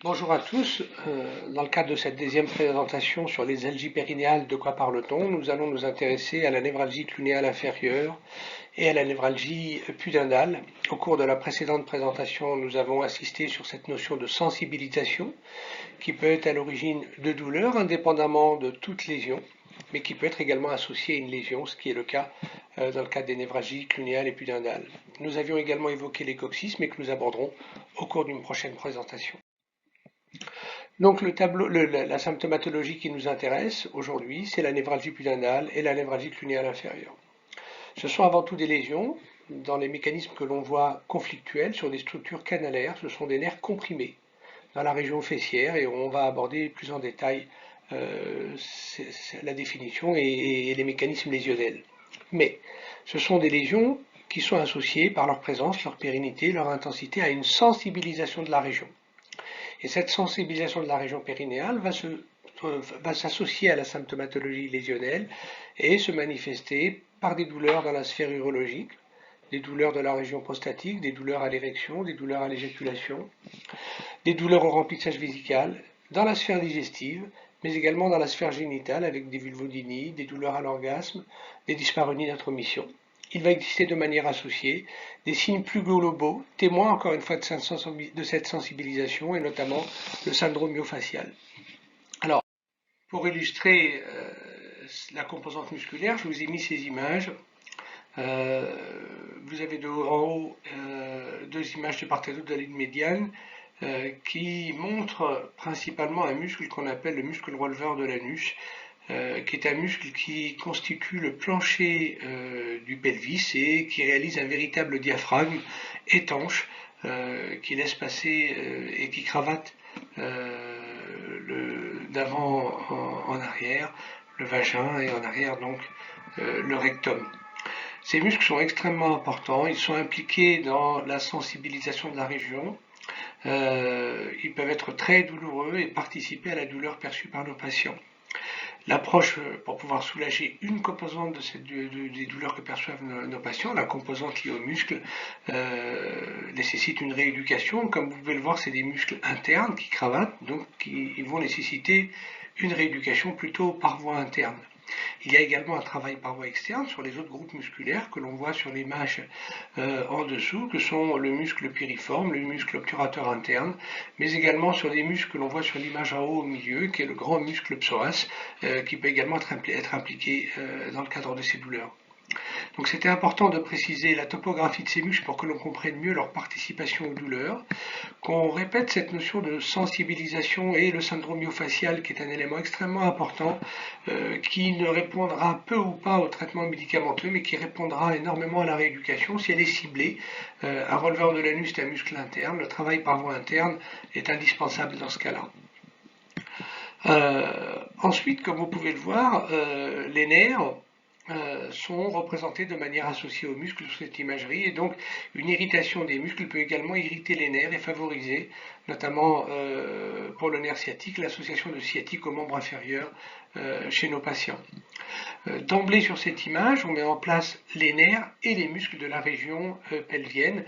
Bonjour à tous. Dans le cadre de cette deuxième présentation sur les algies périnéales, de quoi parle-t-on? Nous allons nous intéresser à la névralgie clunéale inférieure et à la névralgie pudendale. Au cours de la précédente présentation, nous avons insisté sur cette notion de sensibilisation qui peut être à l'origine de douleurs indépendamment de toute lésion, mais qui peut être également associée à une lésion, ce qui est le cas dans le cadre des névralgies clunéales et pudendales. Nous avions également évoqué les coccyx, mais que nous aborderons au cours d'une prochaine présentation. Donc la symptomatologie qui nous intéresse aujourd'hui, c'est la névralgie pudendale et la névralgie clunéale inférieure. Ce sont avant tout des lésions dans les mécanismes que l'on voit conflictuels sur des structures canalaires. Ce sont des nerfs comprimés dans la région fessière et on va aborder plus en détail la définition et les mécanismes lésionnels. Mais ce sont des lésions qui sont associées par leur présence, leur pérennité, leur intensité à une sensibilisation de la région. Et cette sensibilisation de la région périnéale va s'associer à la symptomatologie lésionnelle et se manifester par des douleurs dans la sphère urologique, des douleurs de la région prostatique, des douleurs à l'érection, des douleurs à l'éjaculation, des douleurs au remplissage vésical, dans la sphère digestive, mais également dans la sphère génitale avec des vulvodynies, des douleurs à l'orgasme, des dyspareunies d'intromission. Il va exister de manière associée des signes plus globaux, témoins encore une fois de cette sensibilisation et notamment le syndrome myofacial. Alors, pour illustrer la composante musculaire, je vous ai mis ces images. Vous avez en haut deux images de part et d'autre de la ligne médiane qui montrent principalement un muscle qu'on appelle le muscle releveur de l'anus, qui est un muscle qui constitue le plancher du pelvis et qui réalise un véritable diaphragme étanche qui laisse passer et qui cravate d'avant en arrière le vagin et en arrière donc le rectum. Ces muscles sont extrêmement importants, ils sont impliqués dans la sensibilisation de la région. Ils peuvent être très douloureux et participer à la douleur perçue par nos patients. L'approche pour pouvoir soulager une composante des douleurs que perçoivent nos patients, la composante liée aux muscles, nécessite une rééducation. Comme vous pouvez le voir, c'est des muscles internes qui cravatent, donc ils vont nécessiter une rééducation plutôt par voie interne. Il y a également un travail par voie externe sur les autres groupes musculaires que l'on voit sur l'image en dessous, que sont le muscle piriforme, le muscle obturateur interne, mais également sur des muscles que l'on voit sur l'image en haut au milieu, qui est le grand muscle psoas, qui peut également être impliqué dans le cadre de ces douleurs. Donc c'était important de préciser la topographie de ces muscles pour que l'on comprenne mieux leur participation aux douleurs, qu'on répète cette notion de sensibilisation et le syndrome myofacial qui est un élément extrêmement important qui ne répondra peu ou pas au traitement médicamenteux mais qui répondra énormément à la rééducation si elle est ciblée. Un releveur de l'anus est un muscle interne, le travail par voie interne est indispensable dans ce cas-là. Ensuite, comme vous pouvez le voir, les nerfs sont représentés de manière associée aux muscles sur cette imagerie et donc une irritation des muscles peut également irriter les nerfs et favoriser notamment pour le nerf sciatique l'association de sciatique aux membres inférieurs chez nos patients. D'emblée sur cette image, on met en place les nerfs et les muscles de la région pelvienne.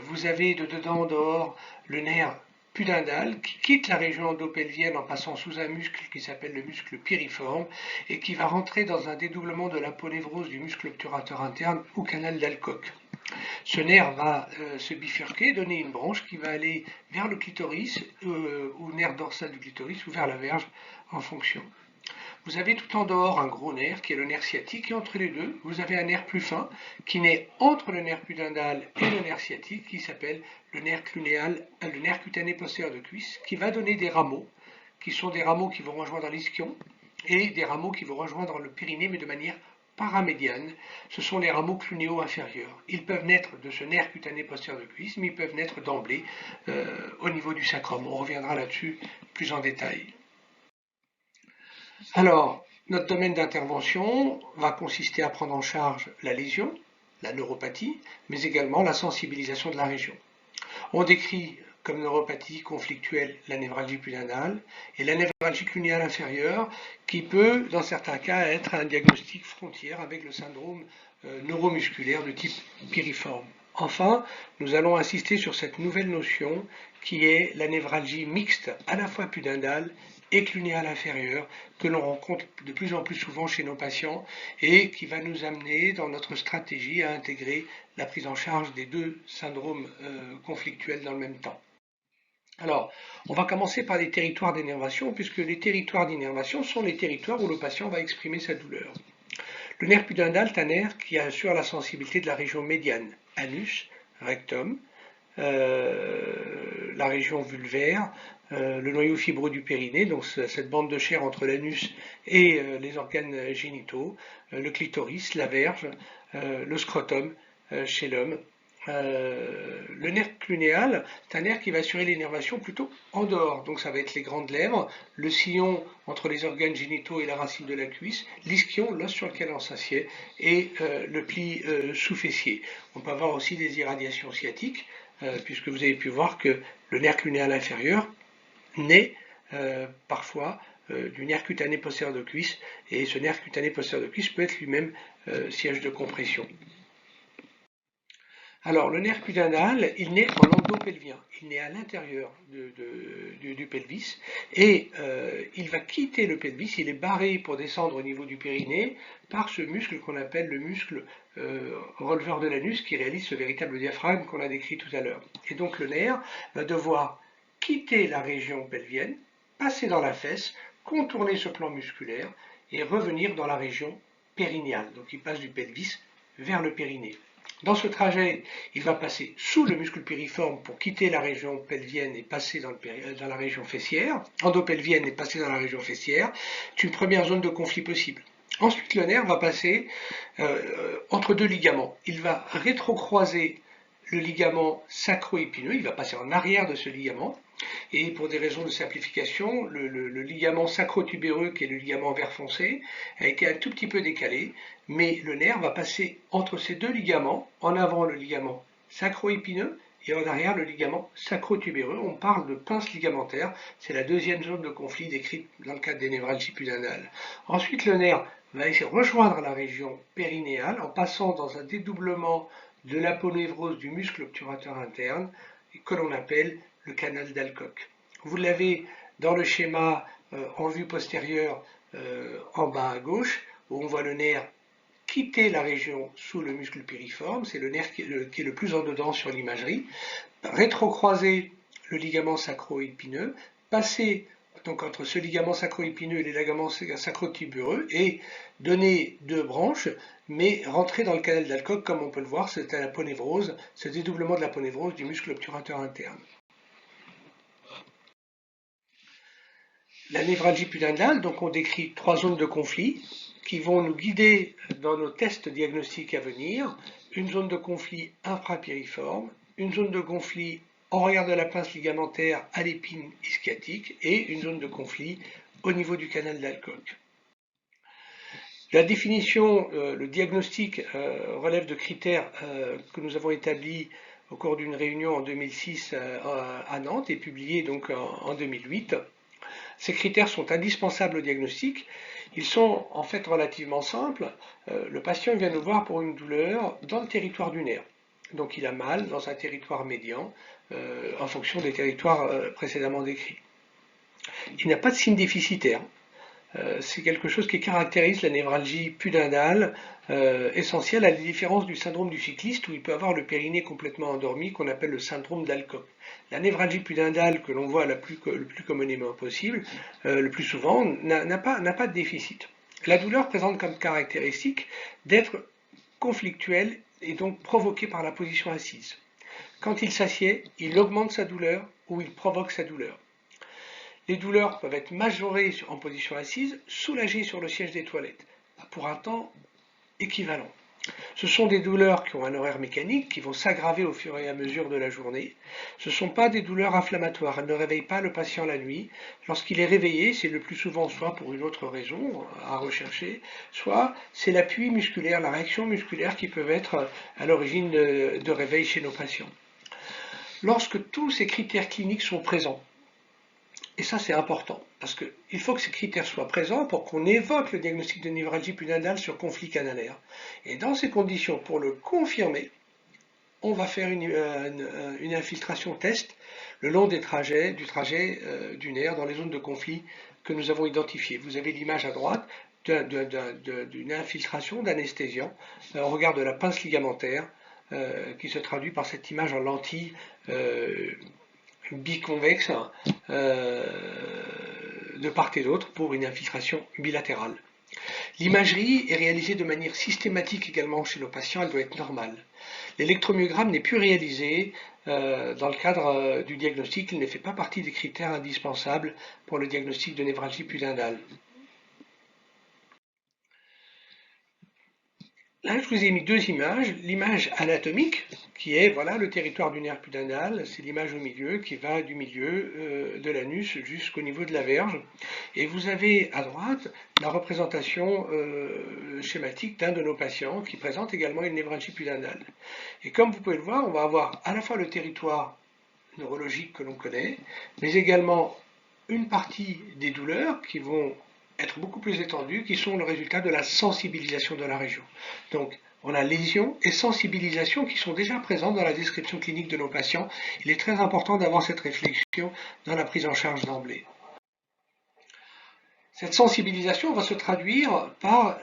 Vous avez de dedans en dehors le nerf pudendal qui quitte la région endopelvienne en passant sous un muscle qui s'appelle le muscle piriforme et qui va rentrer dans un dédoublement de l'aponévrose du muscle obturateur interne ou canal d'Alcock. Ce nerf va se bifurquer, donner une branche qui va aller vers le clitoris ou nerf dorsal du clitoris ou vers la verge en fonction. Vous avez tout en dehors un gros nerf qui est le nerf sciatique et entre les deux, vous avez un nerf plus fin qui naît entre le nerf pudendal et le nerf sciatique qui s'appelle le nerf clunéal, le nerf cutané postérieur de cuisse qui va donner des rameaux qui sont des rameaux qui vont rejoindre l'ischion et des rameaux qui vont rejoindre le périnée mais de manière paramédiane. Ce sont les rameaux clunéaux inférieurs. Ils peuvent naître de ce nerf cutané postérieur de cuisse mais ils peuvent naître d'emblée au niveau du sacrum. On reviendra là-dessus plus en détail. Alors, notre domaine d'intervention va consister à prendre en charge la lésion, la neuropathie, mais également la sensibilisation de la région. On décrit comme neuropathie conflictuelle la névralgie pudendale et la névralgie clunéale inférieure qui peut, dans certains cas, être un diagnostic frontière avec le syndrome neuromusculaire de type piriforme. Enfin, nous allons insister sur cette nouvelle notion qui est la névralgie mixte, à la fois pudendale et clunéale inférieure, que l'on rencontre de plus en plus souvent chez nos patients et qui va nous amener dans notre stratégie à intégrer la prise en charge des deux syndromes conflictuels dans le même temps. Alors, on va commencer par les territoires d'énervation, puisque les territoires d'innervation sont les territoires où le patient va exprimer sa douleur. Le nerf pudendal est un nerf qui assure la sensibilité de la région médiane, anus, rectum, la région vulvaire, le noyau fibreux du périnée, donc cette bande de chair entre l'anus et les organes génitaux, le clitoris, la verge, le scrotum chez l'homme. Le nerf clunéal, c'est un nerf qui va assurer l'énervation plutôt en dehors. Donc ça va être les grandes lèvres, le sillon entre les organes génitaux et la racine de la cuisse, l'ischion, l'os sur lequel on s'assied, et le pli sous-fessier. On peut avoir aussi des irradiations sciatiques, puisque vous avez pu voir que le nerf clunéal inférieur naît parfois du nerf cutané postérieur de cuisse, et ce nerf cutané postérieur de cuisse peut être lui-même siège de compression. Alors, le nerf pudendal, il naît en endopelvien, il naît à l'intérieur du pelvis, et il va quitter le pelvis, il est barré pour descendre au niveau du périnée par ce muscle qu'on appelle le muscle releveur de l'anus qui réalise ce véritable diaphragme qu'on a décrit tout à l'heure. Et donc le nerf va devoir quitter la région pelvienne, passer dans la fesse, contourner ce plan musculaire et revenir dans la région périnéale. Donc il passe du pelvis vers le périnée. Dans ce trajet, il va passer sous le muscle piriforme pour quitter la région pelvienne et passer dans la région fessière, endopelvienne et passer dans la région fessière. C'est une première zone de conflit possible. Ensuite, le nerf va passer entre deux ligaments. Il va rétrocroiser le ligament sacro-épineux, il va passer en arrière de ce ligament, et pour des raisons de simplification, le ligament sacrotubéreux, qui est le ligament vert foncé, a été un tout petit peu décalé, mais le nerf va passer entre ces deux ligaments, en avant le ligament sacro-épineux et en arrière le ligament sacrotubéreux. On parle de pince ligamentaire, c'est la deuxième zone de conflit décrite dans le cadre des névralgies pudendales. Ensuite, le nerf va essayer de rejoindre la région périnéale en passant dans un dédoublement de l'aponévrose du muscle obturateur interne que l'on appelle le canal d'Alcock. Vous l'avez dans le schéma en vue postérieure en bas à gauche, où on voit le nerf quitter la région sous le muscle piriforme, c'est le nerf qui est le plus en dedans sur l'imagerie, rétrocroiser le ligament sacro-épineux, passer donc entre ce ligament sacro-épineux et les ligaments sacrotubéreux et donner deux branches, mais rentrer dans le canal d'Alcock, comme on peut le voir, c'est la ponévrose, ce dédoublement de la ponévrose du muscle obturateur interne. La névralgie pudendale, donc on décrit trois zones de conflit qui vont nous guider dans nos tests diagnostiques à venir. Une zone de conflit infrapiriforme, une zone de conflit en regard de la pince ligamentaire à l'épine ischiatique et une zone de conflit au niveau du canal d'Alcock. La définition, le diagnostic relève de critères que nous avons établis au cours d'une réunion en 2006 à Nantes et publiés donc en 2008. Ces critères sont indispensables au diagnostic. Ils sont en fait relativement simples. Le patient vient nous voir pour une douleur dans le territoire du nerf. Donc il a mal dans un territoire médian en fonction des territoires précédemment décrits. Il n'a pas de signe déficitaire. C'est quelque chose qui caractérise la névralgie pudendale essentielle à la différence du syndrome du cycliste où il peut avoir le périnée complètement endormi qu'on appelle le syndrome d'Alcock. La névralgie pudendale que l'on voit le plus communément possible, le plus souvent, n'a pas de déficit. La douleur présente comme caractéristique d'être conflictuelle et donc provoquée par la position assise. Quand il s'assied, il augmente sa douleur ou il provoque sa douleur. Les douleurs peuvent être majorées en position assise, soulagées sur le siège des toilettes, pour un temps équivalent. Ce sont des douleurs qui ont un horaire mécanique, qui vont s'aggraver au fur et à mesure de la journée. Ce ne sont pas des douleurs inflammatoires, elles ne réveillent pas le patient la nuit. Lorsqu'il est réveillé, c'est le plus souvent soit pour une autre raison à rechercher, soit c'est l'appui musculaire, la réaction musculaire qui peuvent être à l'origine de réveil chez nos patients. Lorsque tous ces critères cliniques sont présents, et ça, c'est important, parce qu'il faut que ces critères soient présents pour qu'on évoque le diagnostic de névralgie pudendale sur conflit canalaire. Et dans ces conditions, pour le confirmer, on va faire une infiltration test le long du trajet du nerf dans les zones de conflit que nous avons identifiées. Vous avez l'image à droite d'une infiltration d'anesthésiant au regard de la pince ligamentaire qui se traduit par cette image en lentille biconvexe de part et d'autre pour une infiltration bilatérale. L'imagerie est réalisée de manière systématique également chez nos patients, elle doit être normale. L'électromyogramme n'est plus réalisé dans le cadre du diagnostic, il ne fait pas partie des critères indispensables pour le diagnostic de névralgie pudendale. Là, je vous ai mis deux images. L'image anatomique, qui est voilà, le territoire du nerf pudendal, c'est l'image au milieu qui va du milieu de l'anus jusqu'au niveau de la verge. Et vous avez à droite la représentation schématique d'un de nos patients qui présente également une névralgie pudendale. Et comme vous pouvez le voir, on va avoir à la fois le territoire neurologique que l'on connaît, mais également une partie des douleurs qui vont être beaucoup plus étendues, qui sont le résultat de la sensibilisation de la région. Donc, on a lésions et sensibilisation qui sont déjà présentes dans la description clinique de nos patients. Il est très important d'avoir cette réflexion dans la prise en charge d'emblée. Cette sensibilisation va se traduire par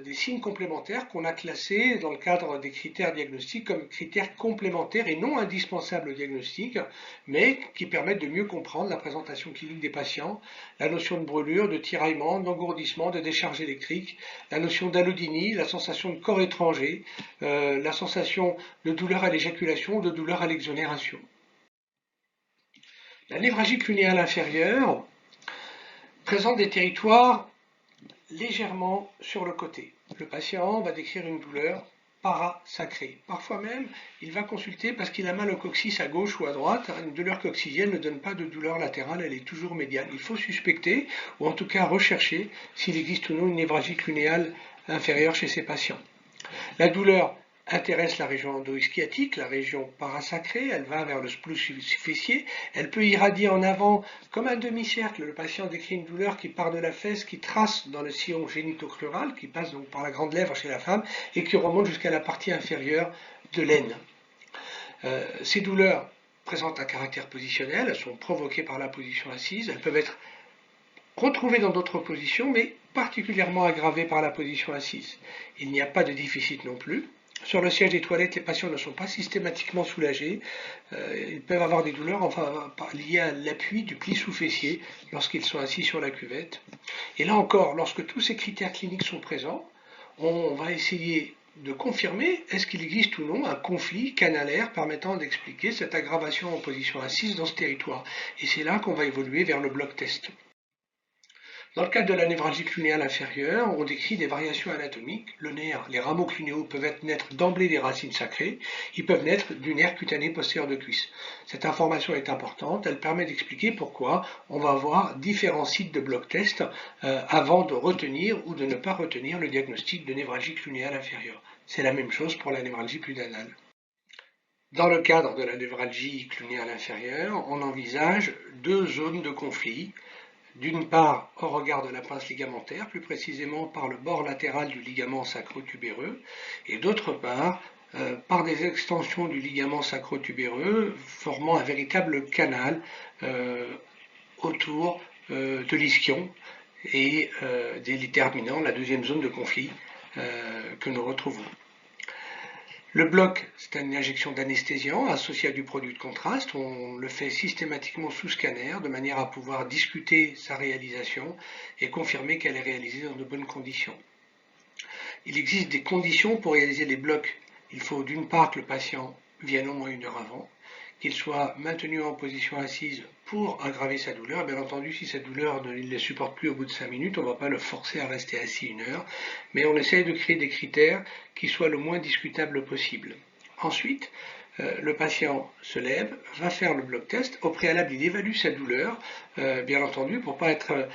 des signes complémentaires qu'on a classés dans le cadre des critères diagnostiques comme critères complémentaires et non indispensables au diagnostic, mais qui permettent de mieux comprendre la présentation clinique des patients, la notion de brûlure, de tiraillement, d'engourdissement, de décharge électrique, la notion d'allodynie, la sensation de corps étranger, la sensation de douleur à l'éjaculation ou de douleur à l'exonération. La névralgie clunéale inférieure présente des territoires légèrement sur le côté. Le patient va décrire une douleur parasacrée. Parfois même, il va consulter parce qu'il a mal au coccyx à gauche ou à droite. Une douleur coccygienne ne donne pas de douleur latérale, elle est toujours médiane. Il faut suspecter, ou en tout cas rechercher, s'il existe ou non une névralgie clunéale inférieure chez ces patients. La douleur intéresse la région endo-ischiatique, la région parasacrée, elle va vers le splous fessier, elle peut irradier en avant comme un demi-cercle. Le patient décrit une douleur qui part de la fesse, qui trace dans le sillon génitocrural, qui passe donc par la grande lèvre chez la femme et qui remonte jusqu'à la partie inférieure de l'aine. Ces douleurs présentent un caractère positionnel, elles sont provoquées par la position assise, elles peuvent être retrouvées dans d'autres positions, mais particulièrement aggravées par la position assise. Il n'y a pas de déficit non plus. Sur le siège des toilettes, les patients ne sont pas systématiquement soulagés. Ils peuvent avoir des douleurs liées à l'appui du pli sous-fessier lorsqu'ils sont assis sur la cuvette. Et là encore, lorsque tous ces critères cliniques sont présents, on va essayer de confirmer est-ce qu'il existe ou non un conflit canalaire permettant d'expliquer cette aggravation en position assise dans ce territoire. Et c'est là qu'on va évoluer vers le bloc test. Dans le cadre de la névralgie clunéale inférieure, on décrit des variations anatomiques. Le nerf, les rameaux clunéaux peuvent naître d'emblée des racines sacrées, ils peuvent naître du nerf cutané postérieur de cuisse. Cette information est importante, elle permet d'expliquer pourquoi on va avoir différents sites de bloc test avant de retenir ou de ne pas retenir le diagnostic de névralgie clunéale inférieure. C'est la même chose pour la névralgie pudendale. Dans le cadre de la névralgie clunéale inférieure, on envisage deux zones de conflit. D'une part, au regard de la pince ligamentaire, plus précisément par le bord latéral du ligament sacro-tubéreux, et d'autre part, par des extensions du ligament sacro-tubéreux formant un véritable canal autour de l'ischion et déterminant la deuxième zone de conflit que nous retrouvons. Le bloc, c'est une injection d'anesthésiant associée à du produit de contraste. On le fait systématiquement sous scanner de manière à pouvoir discuter sa réalisation et confirmer qu'elle est réalisée dans de bonnes conditions. Il existe des conditions pour réaliser les blocs. Il faut d'une part que le patient vienne au moins 1 heure avant, qu'il soit maintenu en position assise pour aggraver sa douleur. Bien entendu, si sa douleur ne le supporte plus au bout de 5 minutes, on ne va pas le forcer à rester assis 1 heure, mais on essaye de créer des critères qui soient le moins discutables possible. Ensuite, le patient se lève, va faire le bloc test. Au préalable, il évalue sa douleur, bien entendu, pour ne pas être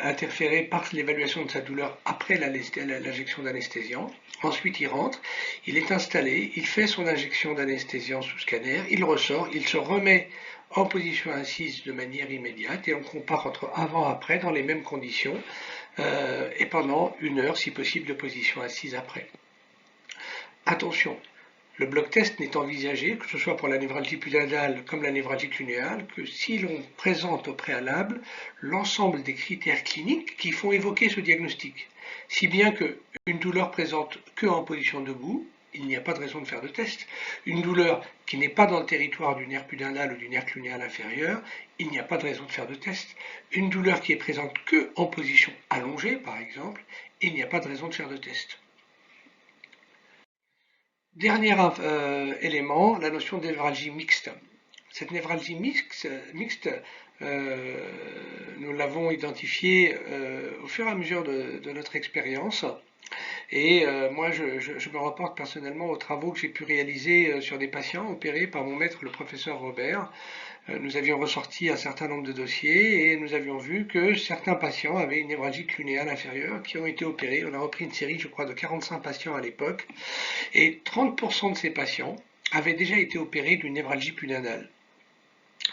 interféré par l'évaluation de sa douleur après l'injection d'anesthésiant. Ensuite, il rentre, il est installé, il fait son injection d'anesthésiant sous scanner, il ressort, il se remet en position assise de manière immédiate et on compare entre avant et après dans les mêmes conditions et pendant 1 heure, si possible, de position assise après. Attention, Le bloc test n'est envisagé, que ce soit pour la névralgie pudendale comme la névralgie clunéale, que si l'on présente au préalable l'ensemble des critères cliniques qui font évoquer ce diagnostic. Si bien qu'une douleur présente que en position debout, il n'y a pas de raison de faire de test. Une douleur qui n'est pas dans le territoire du nerf pudendal ou du nerf clunéal inférieur, il n'y a pas de raison de faire de test. Une douleur qui est présente que en position allongée, par exemple, il n'y a pas de raison de faire de test. Dernier élément, la notion de névralgie mixte. Cette névralgie mixte, nous l'avons identifiée au fur et à mesure de notre expérience. Et moi, je me rapporte personnellement aux travaux que j'ai pu réaliser sur des patients opérés par mon maître, le professeur Robert. Nous avions ressorti un certain nombre de dossiers et nous avions vu que certains patients avaient une névralgie clunéale inférieure qui ont été opérés. On a repris une série, je crois, de 45 patients à l'époque. Et 30% de ces patients avaient déjà été opérés d'une névralgie pudendale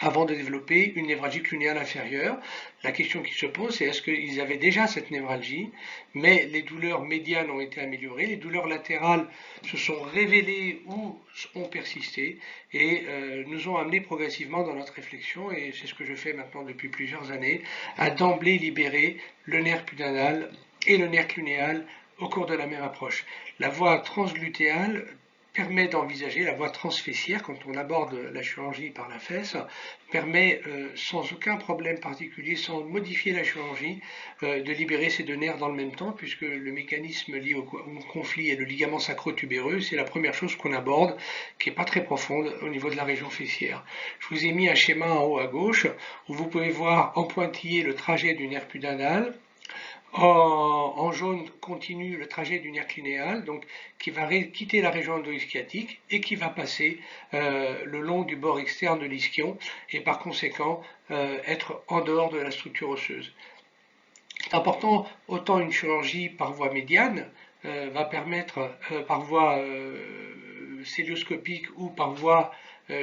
avant de développer une névralgie clunéale inférieure. La question qui se pose, c'est est-ce qu'ils avaient déjà cette névralgie, mais les douleurs médianes ont été améliorées, les douleurs latérales se sont révélées ou ont persisté et nous ont amené progressivement dans notre réflexion, et c'est ce que je fais maintenant depuis plusieurs années, à d'emblée libérer le nerf pudendal et le nerf clunéal au cours de la même approche. La voie transglutéale permet d'envisager la voie transfessière quand on aborde la chirurgie par la fesse, permet sans aucun problème particulier, sans modifier la chirurgie, de libérer ces deux nerfs dans le même temps, puisque le mécanisme lié au conflit est le ligament sacro-tubéreux, c'est la première chose qu'on aborde, qui n'est pas très profonde au niveau de la région fessière. Je vous ai mis un schéma en haut à gauche, où vous pouvez voir en pointillé le trajet du nerf pudendal, en jaune continue le trajet du nerf clinéal, donc qui va quitter la région endoischiatique et qui va passer le long du bord externe de l'ischion et par conséquent être en dehors de la structure osseuse. C'est important, autant une chirurgie par voie médiane va permettre par voie célioscopique ou par voie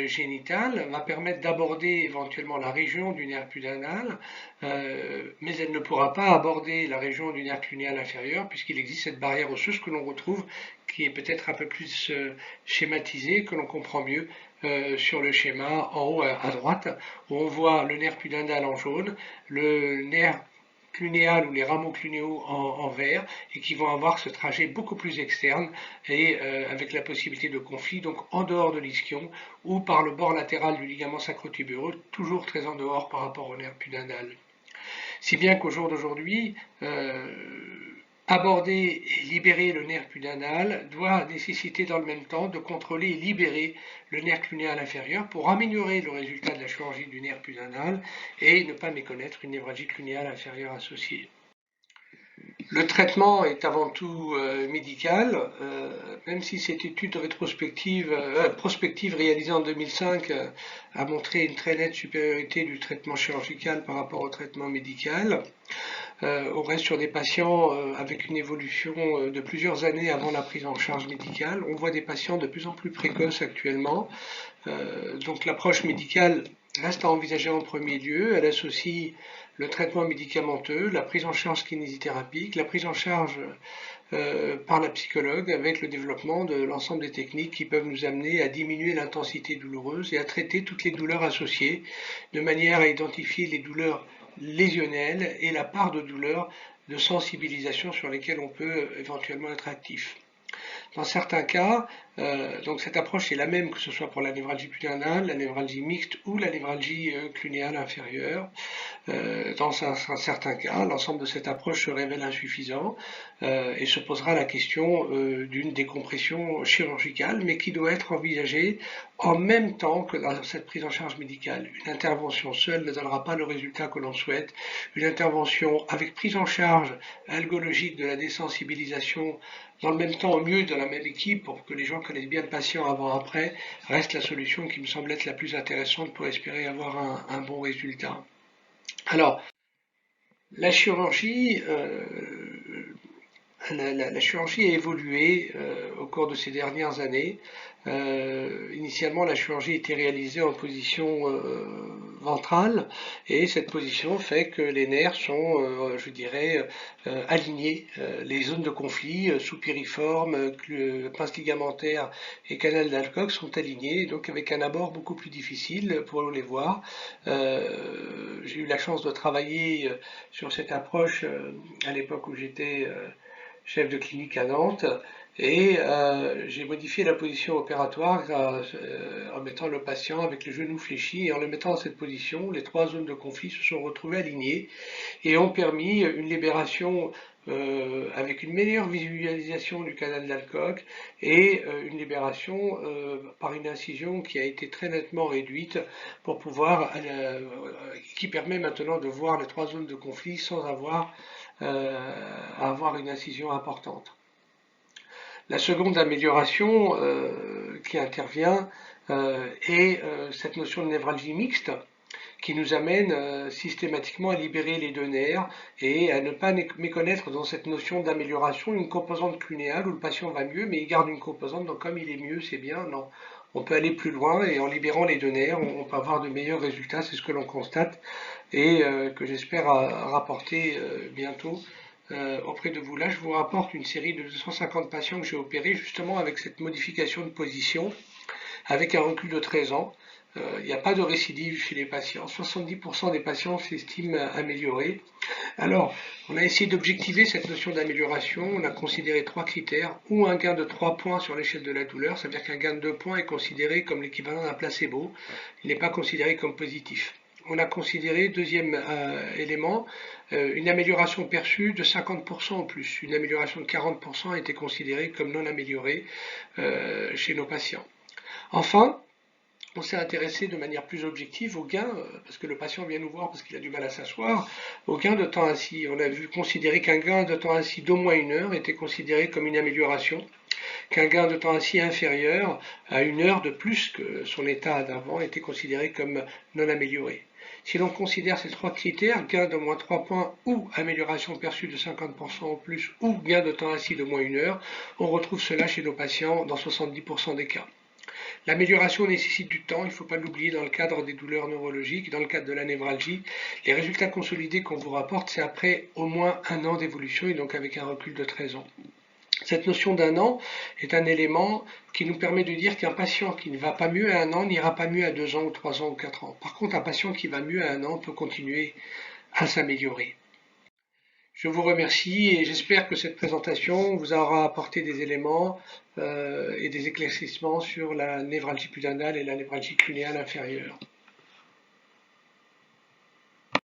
génitale, va permettre d'aborder éventuellement la région du nerf pudendal, mais elle ne pourra pas aborder la région du nerf clunéal inférieur puisqu'il existe cette barrière osseuse que l'on retrouve, qui est peut-être un peu plus schématisée, que l'on comprend mieux sur le schéma en haut à droite, où on voit le nerf pudendal en jaune, le nerf clunéal ou les rameaux clunéaux en vert et qui vont avoir ce trajet beaucoup plus externe et avec la possibilité de conflit donc en dehors de l'ischion ou par le bord latéral du ligament sacro-tubéreux, toujours très en dehors par rapport au nerf pudendal. Si bien qu'au jour d'aujourd'hui, aborder et libérer le nerf pudendal doit nécessiter dans le même temps de contrôler et libérer le nerf clunéal inférieur pour améliorer le résultat de la chirurgie du nerf pudendal et ne pas méconnaître une névralgie clunéale inférieure associée. Le traitement est avant tout médical, même si cette étude prospective réalisée en 2005 a montré une très nette supériorité du traitement chirurgical par rapport au traitement médical. On reste sur des patients avec une évolution de plusieurs années avant la prise en charge médicale. On voit des patients de plus en plus précoces actuellement. Donc l'approche médicale reste à envisager en premier lieu. Elle associe le traitement médicamenteux, la prise en charge kinésithérapique, la prise en charge par la psychologue avec le développement de l'ensemble des techniques qui peuvent nous amener à diminuer l'intensité douloureuse et à traiter toutes les douleurs associées de manière à identifier les douleurs lésionnelles et la part de douleur de sensibilisation sur lesquelles on peut éventuellement être actif. Dans certains cas, donc cette approche est la même que ce soit pour la névralgie pudendale, la névralgie mixte ou la névralgie clunéale inférieure. Dans certains cas, l'ensemble de cette approche se révèle insuffisant et se posera la question d'une décompression chirurgicale, mais qui doit être envisagée en même temps que dans cette prise en charge médicale. Une intervention seule ne donnera pas le résultat que l'on souhaite. Une intervention avec prise en charge algologique de la désensibilisation dans le même temps au mieux dans la même équipe pour que les gens connaissent bien le patient avant-après reste la solution qui me semble être la plus intéressante pour espérer avoir un bon résultat. Alors, la chirurgie, la chirurgie a évolué au cours de ces dernières années. Initialement, la chirurgie était réalisée en position ventrale, et cette position fait que les nerfs sont, je dirais, alignés. Les zones de conflit, sous-piriforme, pince ligamentaire et canal d'Alcock sont alignées, donc avec un abord beaucoup plus difficile pour les voir. J'ai eu la chance de travailler sur cette approche à l'époque où j'étais chef de clinique à Nantes, et j'ai modifié la position opératoire en mettant le patient avec les genoux fléchis, et en le mettant dans cette position, les trois zones de conflit se sont retrouvées alignées et ont permis une libération avec une meilleure visualisation du canal d'Alcock, et une libération par une incision qui a été très nettement réduite pour pouvoir, qui permet maintenant de voir les trois zones de conflit sans avoir à avoir une incision importante. La seconde amélioration qui intervient est cette notion de névralgie mixte, qui nous amène systématiquement à libérer les deux nerfs et à ne pas méconnaître dans cette notion d'amélioration une composante clunéale où le patient va mieux, mais il garde une composante, donc comme il est mieux, c'est bien. Non, on peut aller plus loin, et en libérant les deux nerfs, on peut avoir de meilleurs résultats. C'est ce que l'on constate, et que j'espère rapporter bientôt auprès de vous. Là, je vous rapporte une série de 250 patients que j'ai opérés justement avec cette modification de position, avec un recul de 13 ans. Il n'y a pas de récidive chez les patients. 70% des patients s'estiment améliorés. Alors, on a essayé d'objectiver cette notion d'amélioration. On a considéré trois critères, ou un gain de 3 points sur l'échelle de la douleur, c'est-à-dire qu'un gain de 2 points est considéré comme l'équivalent d'un placebo. Il n'est pas considéré comme positif. On a considéré, deuxième élément, une amélioration perçue de 50% en plus. Une amélioration de 40% a été considérée comme non améliorée chez nos patients. Enfin, on s'est intéressé de manière plus objective au gain, parce que le patient vient nous voir parce qu'il a du mal à s'asseoir, au gain de temps assis. On a vu considérer qu'un gain de temps assis d'au moins 1 heure était considéré comme une amélioration, qu'un gain de temps assis inférieur à 1 heure de plus que son état d'avant était considéré comme non amélioré. Si l'on considère ces trois critères, gain d'au moins 3 points ou amélioration perçue de 50% en plus ou gain de temps assis d'au moins 1 heure, on retrouve cela chez nos patients dans 70% des cas. L'amélioration nécessite du temps, il ne faut pas l'oublier dans le cadre des douleurs neurologiques, dans le cadre de la névralgie. Les résultats consolidés qu'on vous rapporte, c'est après au moins 1 an d'évolution, et donc avec un recul de 13 ans. Cette notion d'1 an est un élément qui nous permet de dire qu'un patient qui ne va pas mieux à 1 an n'ira pas mieux à 2 ans ou 3 ans ou 4 ans. Par contre, un patient qui va mieux à 1 an peut continuer à s'améliorer. Je vous remercie, et j'espère que cette présentation vous aura apporté des éléments et des éclaircissements sur la névralgie pudendale et la névralgie clunéale inférieure.